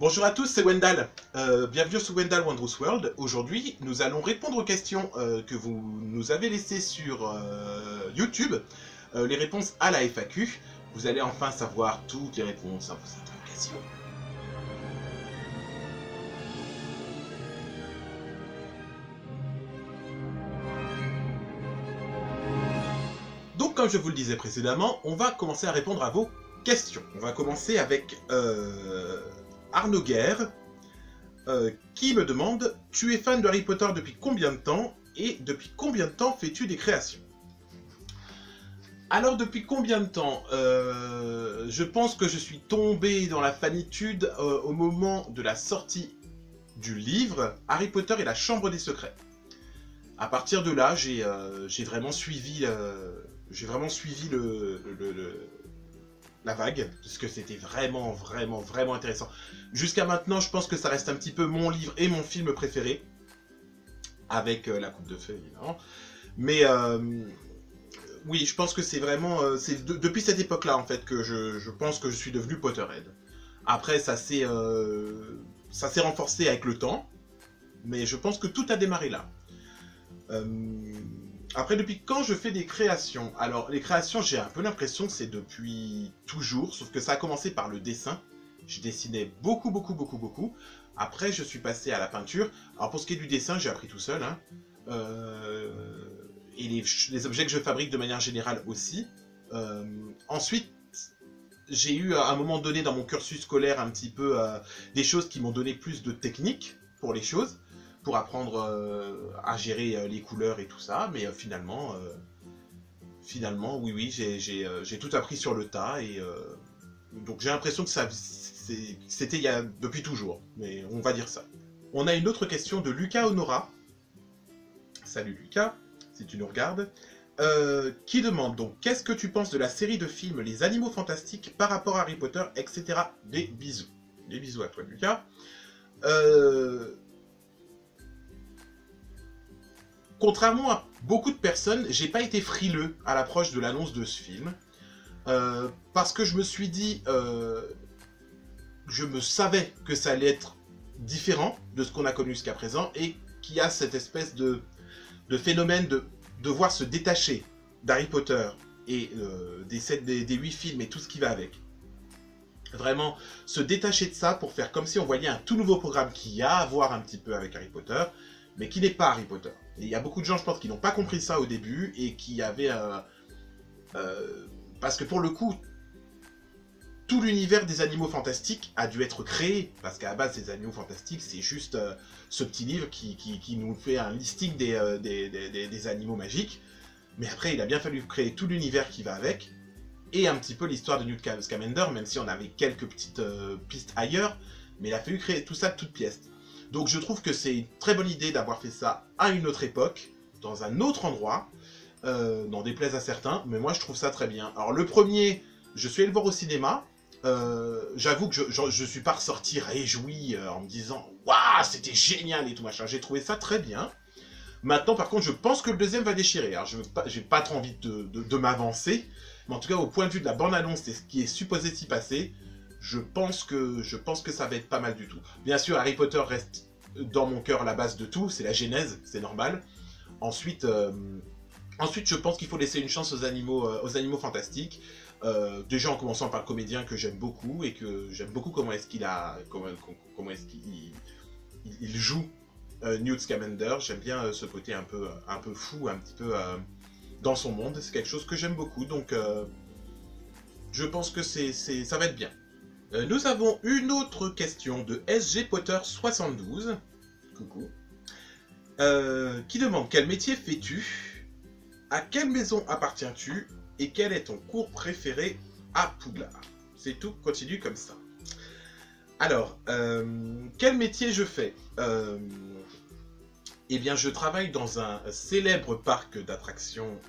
Bonjour à tous, c'est Wendell. Bienvenue sur Wendell Wondrous World. Aujourd'hui, nous allons répondre aux questions que vous nous avez laissées sur YouTube. Les réponses à la FAQ. Vous allez enfin savoir toutes les réponses à vos interrogations. Donc, comme je vous le disais précédemment, on va commencer à répondre à vos questions. On va commencer avec Arnaud Guerre, qui me demande « Tu es fan de Harry Potter depuis combien de temps et depuis combien de temps fais-tu des créations ?» Alors, depuis combien de temps je pense que je suis tombé dans la fanitude au moment de la sortie du livre Harry Potter et la Chambre des Secrets. À partir de là, j'ai vraiment suivi, la vague, parce que c'était vraiment intéressant. Jusqu'à maintenant, je pense que ça reste un petit peu mon livre et mon film préféré, avec La Coupe de Feu, évidemment. Mais oui, je pense que c'est vraiment... depuis cette époque-là, en fait, que je pense que je suis devenu Potterhead. Après, ça s'est renforcé avec le temps, mais je pense que tout a démarré là. Après, depuis quand je fais des créations? Alors, les créations, j'ai un peu l'impression que c'est depuis toujours, sauf que ça a commencé par le dessin. Je dessinais beaucoup. Après, je suis passé à la peinture. Alors, pour ce qui est du dessin, j'ai appris tout seul. Hein. Et les objets que je fabrique de manière générale aussi. Ensuite, j'ai eu à un moment donné dans mon cursus scolaire un petit peu des choses qui m'ont donné plus de technique pour les choses. Pour apprendre à gérer les couleurs et tout ça, mais finalement, oui, j'ai tout appris sur le tas, et donc j'ai l'impression que c'était depuis toujours, mais on va dire ça. On a une autre question de Lucas Honora. Salut Lucas, si tu nous regardes. Qui demande donc, qu'est-ce que tu penses de la série de films Les Animaux Fantastiques par rapport à Harry Potter, etc. Des bisous. Des bisous à toi Lucas. Contrairement à beaucoup de personnes, j'ai pas été frileux à l'approche de l'annonce de ce film. Parce que je me suis dit... je me savais que ça allait être différent de ce qu'on a connu jusqu'à présent, et qu'il y a cette espèce de phénomène de devoir se détacher d'Harry Potter et des 8 films et tout ce qui va avec. Vraiment, se détacher de ça pour faire comme si on voyait un tout nouveau programme qui a à voir un petit peu avec Harry Potter, mais qui n'est pas Harry Potter. Et il y a beaucoup de gens, je pense, qui n'ont pas compris ça au début, et qui avaient... parce que pour le coup, tout l'univers des Animaux Fantastiques a dû être créé, parce qu'à la base, ces Animaux Fantastiques, c'est juste ce petit livre qui nous fait un listing des animaux magiques. Mais après, il a bien fallu créer tout l'univers qui va avec, et un petit peu l'histoire de Newt Scamander, même si on avait quelques petites pistes ailleurs, mais il a fallu créer tout ça de toutes pièces. Donc je trouve que c'est une très bonne idée d'avoir fait ça à une autre époque, dans un autre endroit, n'en déplaise à certains, mais moi je trouve ça très bien. Alors le premier, je suis allé le voir au cinéma, j'avoue que je suis pas ressorti réjoui en me disant « Waouh, c'était génial » et tout machin, j'ai trouvé ça très bien. Maintenant par contre, je pense que le deuxième va déchirer, alors j'ai pas trop envie de m'avancer, mais en tout cas au point de vue de la bande-annonce et ce qui est supposé s'y passer, je pense que ça va être pas mal du tout. Bien sûr, Harry Potter reste dans mon cœur la base de tout, c'est la genèse, c'est normal. Ensuite, je pense qu'il faut laisser une chance aux animaux fantastiques. Déjà en commençant par le comédien que j'aime beaucoup, et que j'aime beaucoup comment est-ce qu'il joue Newt Scamander. J'aime bien ce côté un peu fou, un petit peu dans son monde. C'est quelque chose que j'aime beaucoup, donc je pense que ça va être bien. Nous avons une autre question de SG Potter 72, coucou, qui demande: quel métier fais-tu? À quelle maison appartiens-tu? Et quel est ton cours préféré à Poudlard? C'est tout, continue comme ça. Alors, quel métier je fais? Eh bien, je travaille dans un célèbre parc d'attractions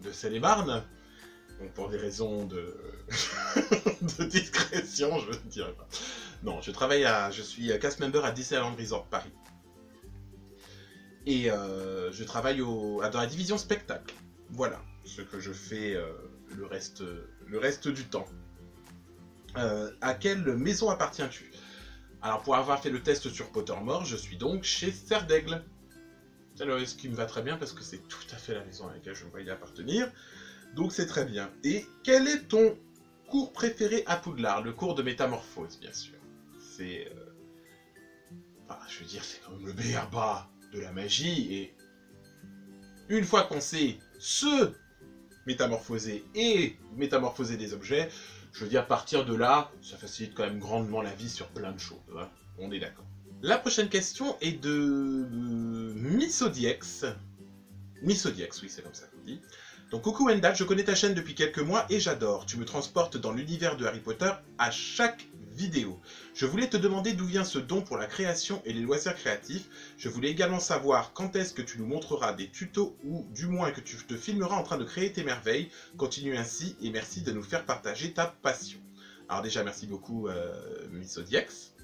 de Seine-et-Marne. Donc pour des raisons de discrétion, je ne dirais pas. Non, je suis cast member à Disneyland Resort Paris. Et je travaille dans la division spectacle. Voilà ce que je fais le reste du temps. À quelle maison appartiens-tu? Alors pour avoir fait le test sur Pottermore, je suis donc chez Serdaigle. Alors, ce qui me va très bien parce que c'est tout à fait la maison à laquelle je me voyais appartenir. Donc c'est très bien. Et quel est ton cours préféré à Poudlard? Le cours de métamorphose, bien sûr. C'est... Enfin, je veux dire, c'est quand même le b.a.-ba de la magie. Et une fois qu'on sait se métamorphoser et métamorphoser des objets, je veux dire, à partir de là, ça facilite quand même grandement la vie sur plein de choses. Hein. On est d'accord. La prochaine question est de Missodiex. Missodiex, oui, c'est comme ça qu'on dit. Donc, coucou Wendell, je connais ta chaîne depuis quelques mois et j'adore. Tu me transportes dans l'univers de Harry Potter à chaque vidéo. Je voulais te demander d'où vient ce don pour la création et les loisirs créatifs. Je voulais également savoir quand est-ce que tu nous montreras des tutos ou du moins que tu te filmeras en train de créer tes merveilles. Continue ainsi et merci de nous faire partager ta passion. Alors déjà, merci beaucoup Missodiex.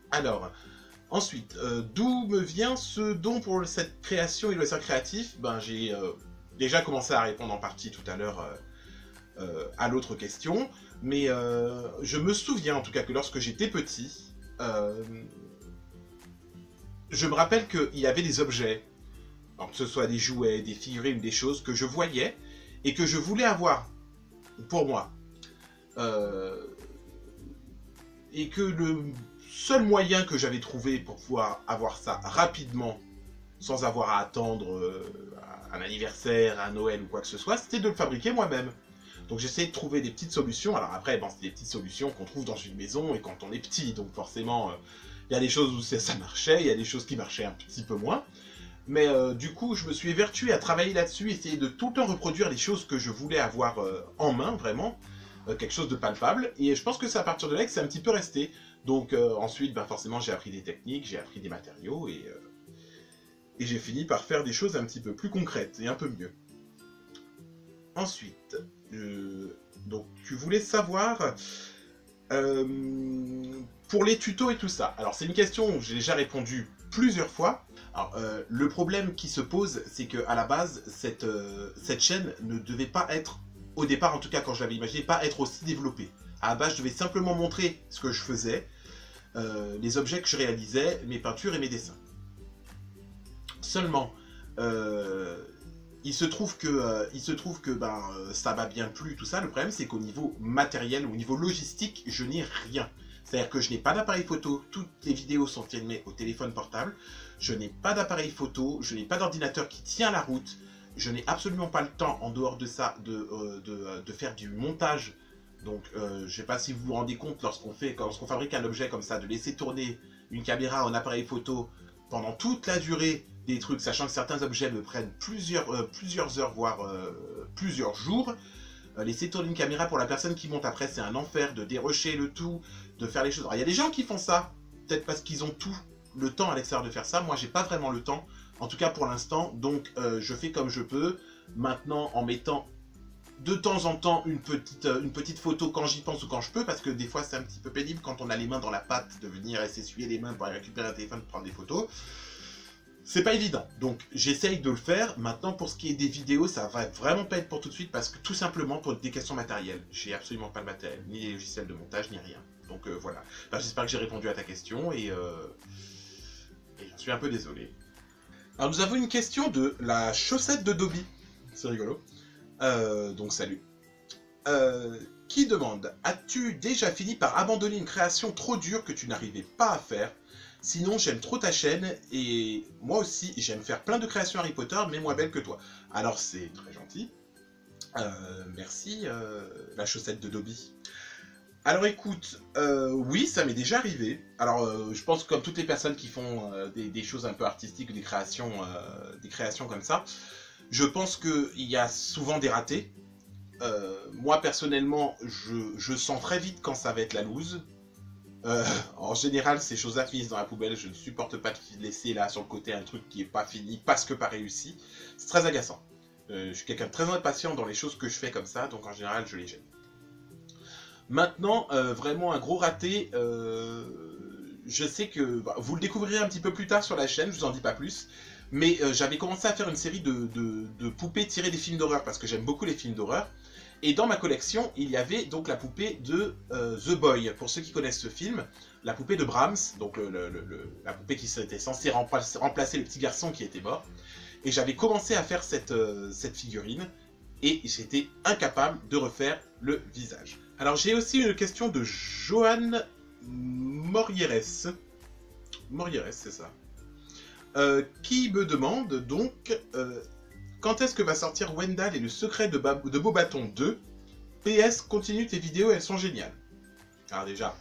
Alors, ensuite, d'où me vient ce don pour cette création et loisirs créatifs? Ben, j'ai déjà commencé à répondre en partie tout à l'heure à l'autre question, mais je me souviens en tout cas que lorsque j'étais petit, je me rappelle qu'il y avait des objets, alors que ce soit des jouets, des figurines, des choses que je voyais et que je voulais avoir pour moi. Et que le seul moyen que j'avais trouvé pour pouvoir avoir ça rapidement, sans avoir à attendre un anniversaire, un Noël ou quoi que ce soit, c'était de le fabriquer moi-même. Donc j'essayais de trouver des petites solutions. Alors après, bon, c'est des petites solutions qu'on trouve dans une maison et quand on est petit. Donc forcément, il y a des choses où ça marchait, il y a des choses qui marchaient un petit peu moins. Mais du coup, je me suis évertué à travailler là-dessus, essayer de tout le temps reproduire les choses que je voulais avoir en main, vraiment. Quelque chose de palpable. Et je pense que c'est à partir de là que c'est un petit peu resté. Donc ensuite, ben, forcément, j'ai appris des techniques, j'ai appris des matériaux et j'ai fini par faire des choses un petit peu plus concrètes et un peu mieux. Ensuite, donc tu voulais savoir pour les tutos et tout ça. Alors c'est une question où j'ai déjà répondu plusieurs fois. Alors, le problème qui se pose, c'est qu'à la base, cette chaîne ne devait pas être, au départ en tout cas quand je l'avais imaginé, pas être aussi développée. À la base, je devais simplement montrer ce que je faisais, les objets que je réalisais, mes peintures et mes dessins. Seulement, il se trouve que ben, ça m'a bien plu, tout ça. Le problème, c'est qu'au niveau matériel, au niveau logistique, je n'ai rien. C'est-à-dire que je n'ai pas d'appareil photo, toutes les vidéos sont filmées au téléphone portable. Je n'ai pas d'appareil photo, je n'ai pas d'ordinateur qui tient la route. Je n'ai absolument pas le temps, en dehors de ça, de faire du montage. Donc, je ne sais pas si vous vous rendez compte, lorsqu'on fabrique un objet comme ça, de laisser tourner une caméra en appareil photo pendant toute la durée des trucs, sachant que certains objets me prennent plusieurs heures, voire plusieurs jours. Laisser tourner une caméra pour la personne qui monte après, c'est un enfer de dérocher le tout, de faire les choses. Alors, il y a des gens qui font ça, peut-être parce qu'ils ont tout le temps à l'extérieur de faire ça. Moi, j'ai pas vraiment le temps, en tout cas pour l'instant. Donc, je fais comme je peux. Maintenant, en mettant de temps en temps une petite photo quand j'y pense ou quand je peux, parce que des fois, c'est un petit peu pénible quand on a les mains dans la pâte de venir et s'essuyer les mains pour aller récupérer un téléphone pour prendre des photos. C'est pas évident, donc j'essaye de le faire. Maintenant, pour ce qui est des vidéos, ça va vraiment pas être pour tout de suite, parce que tout simplement pour des questions matérielles. J'ai absolument pas le matériel, ni les logiciels de montage, ni rien. Donc voilà. Ben, j'espère que j'ai répondu à ta question, et j'en suis un peu désolé. Alors nous avons une question de la chaussette de Dobby. C'est rigolo. Donc salut. Qui demande: as-tu déjà fini par abandonner une création trop dure que tu n'arrivais pas à faire? Sinon, j'aime trop ta chaîne, et moi aussi, j'aime faire plein de créations Harry Potter, mais moins belles que toi. Alors, c'est très gentil. Merci, la chaussette de Dobby. Alors, écoute, oui, ça m'est déjà arrivé. Alors, je pense que comme toutes les personnes qui font des choses un peu artistiques, des créations comme ça, je pense qu'il y a souvent des ratés. Moi, personnellement, je sens très vite quand ça va être la loose. En général, ces choses-là finissent dans la poubelle. Je ne supporte pas de laisser là sur le côté un truc qui n'est pas fini parce que pas réussi. C'est très agaçant. Je suis quelqu'un de très impatient dans les choses que je fais comme ça, donc en général, je les gêne. Maintenant, vraiment un gros raté. Je sais que vous le découvrirez un petit peu plus tard sur la chaîne, je vous en dis pas plus. Mais j'avais commencé à faire une série de poupées tirées des films d'horreur parce que j'aime beaucoup les films d'horreur. Et dans ma collection, il y avait donc la poupée de The Boy. Pour ceux qui connaissent ce film, la poupée de Brahms, donc la poupée qui était censée remplacer le petit garçon qui était mort. Et j'avais commencé à faire cette figurine, et j'étais incapable de refaire le visage. Alors j'ai aussi une question de Johan Morieres, c'est ça, qui me demande donc quand est-ce que va sortir Wendell et le secret de Beauxbatons 2. PS, continue tes vidéos, elles sont géniales. Alors déjà,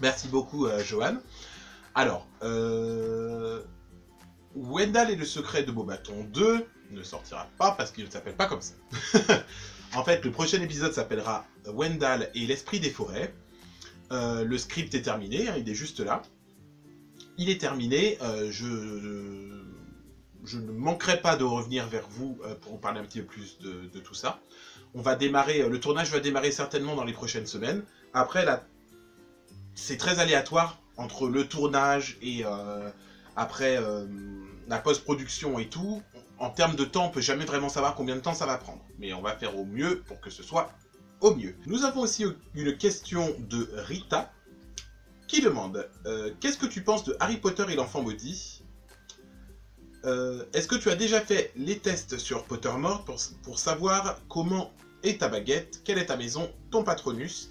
merci beaucoup Johan. Alors, Wendell et le secret de Beauxbatons 2 ne sortira pas parce qu'il ne s'appelle pas comme ça. En fait, le prochain épisode s'appellera Wendell et l'esprit des forêts. Le script est terminé, hein, il est juste là. Il est terminé, je ne manquerai pas de revenir vers vous pour vous parler un petit peu plus de tout ça. On va démarrer, le tournage va démarrer certainement dans les prochaines semaines. Après, là, c'est très aléatoire entre le tournage et après la post-production et tout. En termes de temps, on ne peut jamais vraiment savoir combien de temps ça va prendre. Mais on va faire au mieux pour que ce soit au mieux. Nous avons aussi une question de Rita qui demande qu'est-ce que tu penses de Harry Potter et l'enfant maudit? Est-ce que tu as déjà fait les tests sur Pottermore pour savoir comment est ta baguette, quelle est ta maison, ton patronus,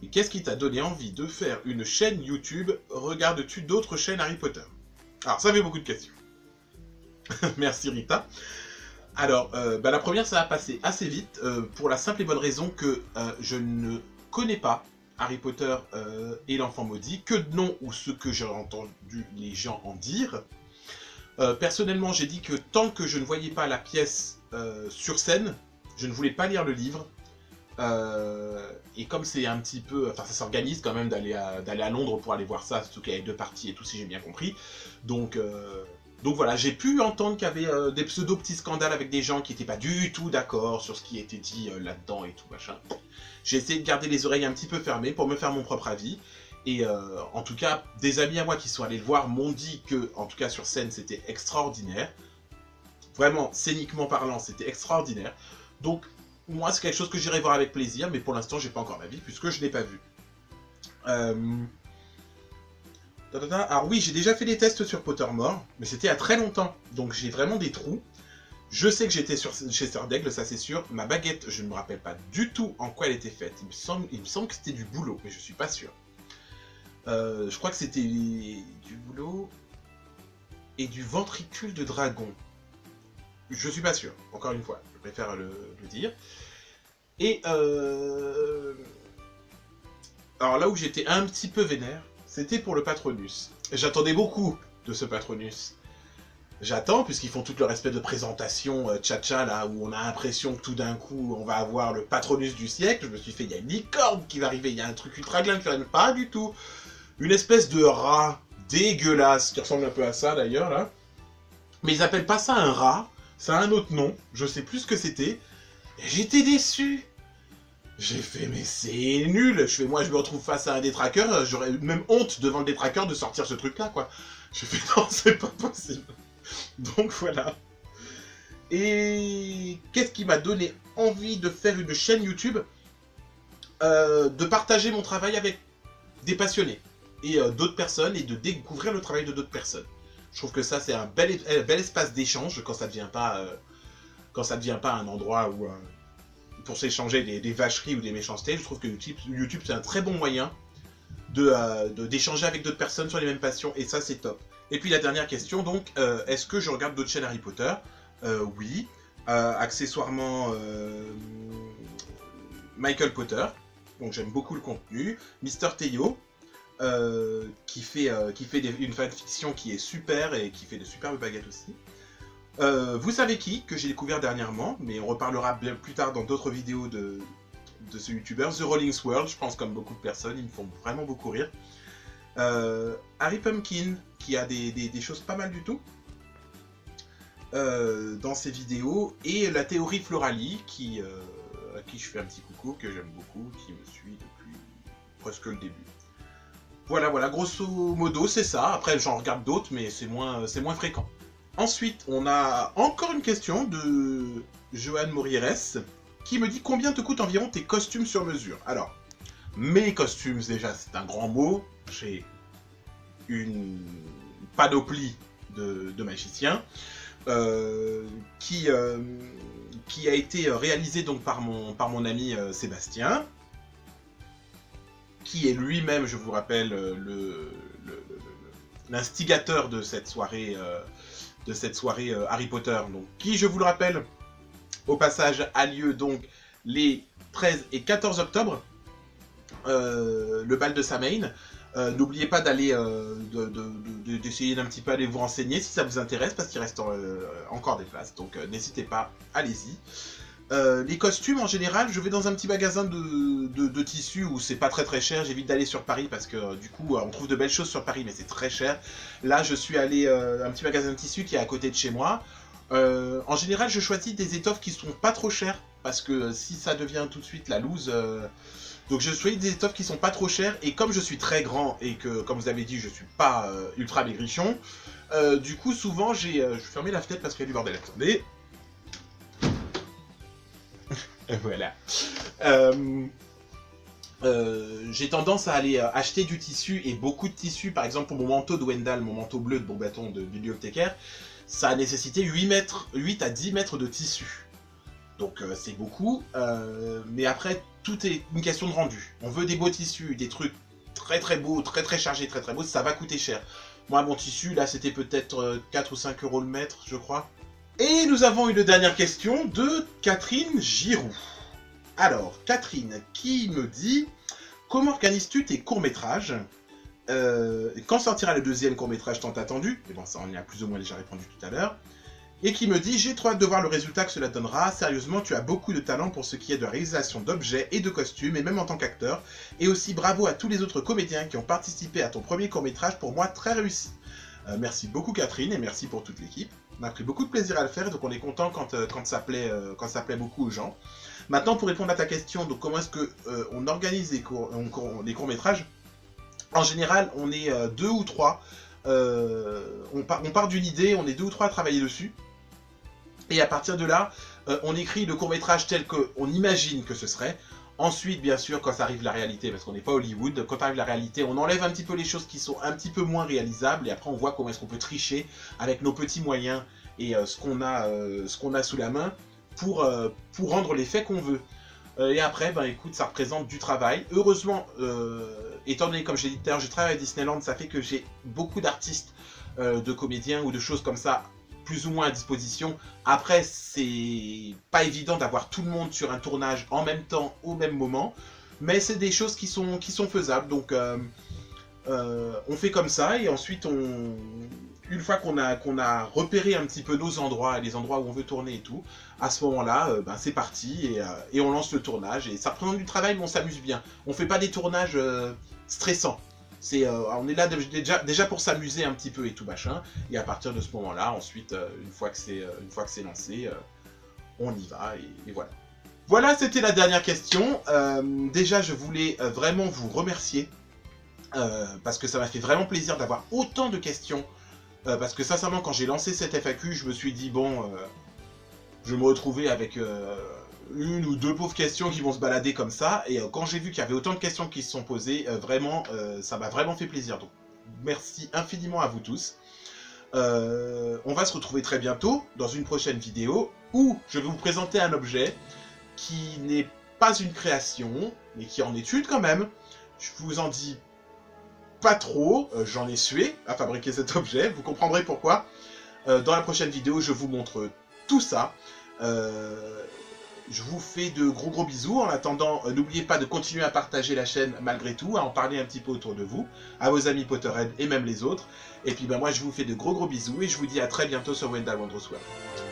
et qu'est-ce qui t'a donné envie de faire une chaîne YouTube? Regardes-tu d'autres chaînes Harry Potter? Alors, ça fait beaucoup de questions. Merci Rita. Alors, la première, ça va passer assez vite, pour la simple et bonne raison que je ne connais pas Harry Potter et l'enfant maudit, que de nom ou ce que j'ai entendu les gens en dire. Personnellement, j'ai dit que tant que je ne voyais pas la pièce sur scène, je ne voulais pas lire le livre. Et comme c'est un petit peu... Enfin, ça s'organise quand même d'aller à Londres pour aller voir ça, surtout qu'il y avait 2 parties et tout, si j'ai bien compris. Donc voilà, j'ai pu entendre qu'il y avait des pseudo-petits scandales avec des gens qui n'étaient pas du tout d'accord sur ce qui était dit là-dedans et tout, machin. J'ai essayé de garder les oreilles un petit peu fermées pour me faire mon propre avis. Et en tout cas, des amis à moi qui sont allés le voir m'ont dit que, en tout cas sur scène, c'était extraordinaire. Vraiment, scéniquement parlant, c'était extraordinaire. Donc, moi, c'est quelque chose que j'irai voir avec plaisir, mais pour l'instant, j'ai pas encore d'avis, puisque je l'ai pas vu. Alors oui, j'ai déjà fait des tests sur Pottermore, mais c'était il y a très longtemps, donc j'ai vraiment des trous. Je sais que j'étais chez Sœur d'Aigle, ça c'est sûr. Ma baguette, je ne me rappelle pas du tout en quoi elle était faite. Il me semble que c'était du bouleau, mais je suis pas sûr. Je crois que c'était du bouleau et du ventricule de dragon. Je suis pas sûr, encore une fois, je préfère le dire. Et alors là où j'étais un petit peu vénère, c'était pour le patronus. J'attendais beaucoup de ce patronus. J'attends, puisqu'ils font tout le respect de présentation tcha-tcha, là, où on a l'impression que tout d'un coup, on va avoir le patronus du siècle. Je me suis fait, il y a une licorne qui va arriver, il y a un truc ultra glam qui arrive, pas du tout. Une espèce de rat dégueulasse, qui ressemble un peu à ça, d'ailleurs, là. Mais ils appellent pas ça un rat, ça a un autre nom, je sais plus ce que c'était. Et j'étais déçu. J'ai fait, mais c'est nul. Moi, je me retrouve face à un détraqueur, j'aurais même honte devant le détraqueur de sortir ce truc-là, quoi. J'ai fait, non, c'est pas possible. Donc voilà. Et qu'est-ce qui m'a donné envie de faire une chaîne YouTube? De partager mon travail avec des passionnés et d'autres personnes, et de découvrir le travail de d'autres personnes. Je trouve que ça, c'est un bel espace d'échange quand ça devient pas un endroit où pour s'échanger des vacheries ou des méchancetés. Je trouve que YouTube c'est un très bon moyen d'échanger avec d'autres personnes sur les mêmes passions, et ça c'est top. Et puis la dernière question donc, est-ce que je regarde d'autres chaînes Harry Potter? Oui. Accessoirement Michael Potter, donc j'aime beaucoup le contenu. Mister Théo, qui fait une fanfiction qui est super et qui fait de superbes baguettes aussi. Vous savez qui, que j'ai découvert dernièrement, mais on reparlera bien plus tard dans d'autres vidéos de ce youtubeur, The Rolling's World, je pense comme beaucoup de personnes, ils me font vraiment beaucoup rire. Harry Pumpkin, qui a des choses pas mal du tout dans ses vidéos, et la théorie Floralie, à qui je fais un petit coucou, que j'aime beaucoup, qui me suit depuis presque le début. Voilà, grosso modo, c'est ça. Après, j'en regarde d'autres, mais c'est moins fréquent. Ensuite, on a encore une question de Johan Morieres, qui me dit combien te coûtent environ tes costumes sur mesure. Alors, mes costumes, déjà, c'est un grand mot. J'ai une panoplie de magiciens qui a été réalisée donc par mon ami Sébastien, qui est lui-même, je vous rappelle, l'instigateur de cette soirée, Harry Potter, donc, qui, je vous le rappelle, au passage, a lieu donc les 13 et 14 octobre, le bal de Samhain. N'oubliez pas d'aller, d'essayer d'un petit peu aller vous renseigner si ça vous intéresse, parce qu'il reste encore des places, donc n'hésitez pas, allez-y. Les costumes, en général, je vais dans un petit magasin de tissus où c'est pas très cher. J'évite d'aller sur Paris parce que du coup, on trouve de belles choses sur Paris, mais c'est très cher. Là, je suis allé à un petit magasin de tissus qui est à côté de chez moi. En général, je choisis des étoffes qui sont pas trop chères parce que si ça devient tout de suite la loose... Donc je choisis des étoffes qui sont pas trop chères, et comme je suis très grand et que, comme vous avez dit, je suis pas ultra maigrichon, du coup souvent j'ai... je vais fermer la fenêtre parce qu'il y a du bordel. Attendez. Voilà. J'ai tendance à aller acheter du tissu, et beaucoup de tissu, par exemple pour mon manteau de Wendell, mon manteau bleu de bon bâton de bibliothécaire, ça a nécessité 8 à 10 mètres de tissu. Donc c'est beaucoup, mais après tout est une question de rendu. On veut des beaux tissus, des trucs très beaux, très chargés, très beaux, ça va coûter cher. Moi mon tissu là c'était peut-être 4 ou 5 € le mètre, je crois. Et nous avons une dernière question de Catherine Giroux. Alors Catherine qui me dit: comment organises-tu tes courts-métrages? Quand sortira le deuxième court-métrage tant attendu? Et bon, ça on y a plus ou moins déjà répondu tout à l'heure. Et qui me dit: j'ai trop hâte de voir le résultat que cela donnera. Sérieusement, tu as beaucoup de talent pour ce qui est de réalisation d'objets et de costumes, et même en tant qu'acteur. Et aussi bravo à tous les autres comédiens qui ont participé à ton premier court-métrage, pour moi très réussi. Merci beaucoup Catherine, et merci pour toute l'équipe. On a pris beaucoup de plaisir à le faire, donc on est content quand ça plaît beaucoup aux gens. Maintenant, pour répondre à ta question, donc comment est-ce que on organise les courts-métrages? En général, on est 2 ou 3. On part d'une idée, on est 2 ou 3 à travailler dessus. Et à partir de là, on écrit le court-métrage tel qu'on imagine que ce serait. Ensuite, bien sûr, quand ça arrive la réalité, parce qu'on n'est pas Hollywood, quand arrive la réalité, on enlève un petit peu les choses qui sont un petit peu moins réalisables, et après on voit comment est-ce qu'on peut tricher avec nos petits moyens et ce qu'on a sous la main pour rendre l'effet qu'on veut. Et après, ben écoute, ça représente du travail. Heureusement, étant donné, comme je l'ai dit tout à l'heure, je travaille à Disneyland, ça fait que j'ai beaucoup d'artistes, de comédiens ou de choses comme ça, plus ou moins à disposition. Après, c'est pas évident d'avoir tout le monde sur un tournage en même temps, au même moment, mais c'est des choses qui sont faisables. Donc, on fait comme ça, et ensuite, une fois qu'on a repéré un petit peu nos endroits, et les endroits où on veut tourner et tout, à ce moment-là, ben, c'est parti, et on lance le tournage. Et ça représente du travail, mais on s'amuse bien. On fait pas des tournages stressants. On est là déjà pour s'amuser un petit peu et tout machin, et à partir de ce moment-là, ensuite, une fois que c'est lancé, on y va, et voilà. Voilà, c'était la dernière question. Déjà, je voulais vraiment vous remercier, parce que ça m'a fait vraiment plaisir d'avoir autant de questions, parce que sincèrement, quand j'ai lancé cette FAQ, je me suis dit, bon, je vais me retrouver avec... une ou deux pauvres questions qui vont se balader comme ça, et quand j'ai vu qu'il y avait autant de questions qui se sont posées, vraiment, ça m'a vraiment fait plaisir. Donc, merci infiniment à vous tous. On va se retrouver très bientôt dans une prochaine vidéo où je vais vous présenter un objet qui n'est pas une création, mais qui en est une quand même. Je vous en dis pas trop, j'en ai sué à fabriquer cet objet, vous comprendrez pourquoi. Dans la prochaine vidéo, je vous montre tout ça. Je vous fais de gros bisous. En attendant, n'oubliez pas de continuer à partager la chaîne malgré tout, à en parler un petit peu autour de vous, à vos amis Potterhead et même les autres. Et puis ben, moi je vous fais de gros bisous, et je vous dis à très bientôt sur Wendell Wondrous World.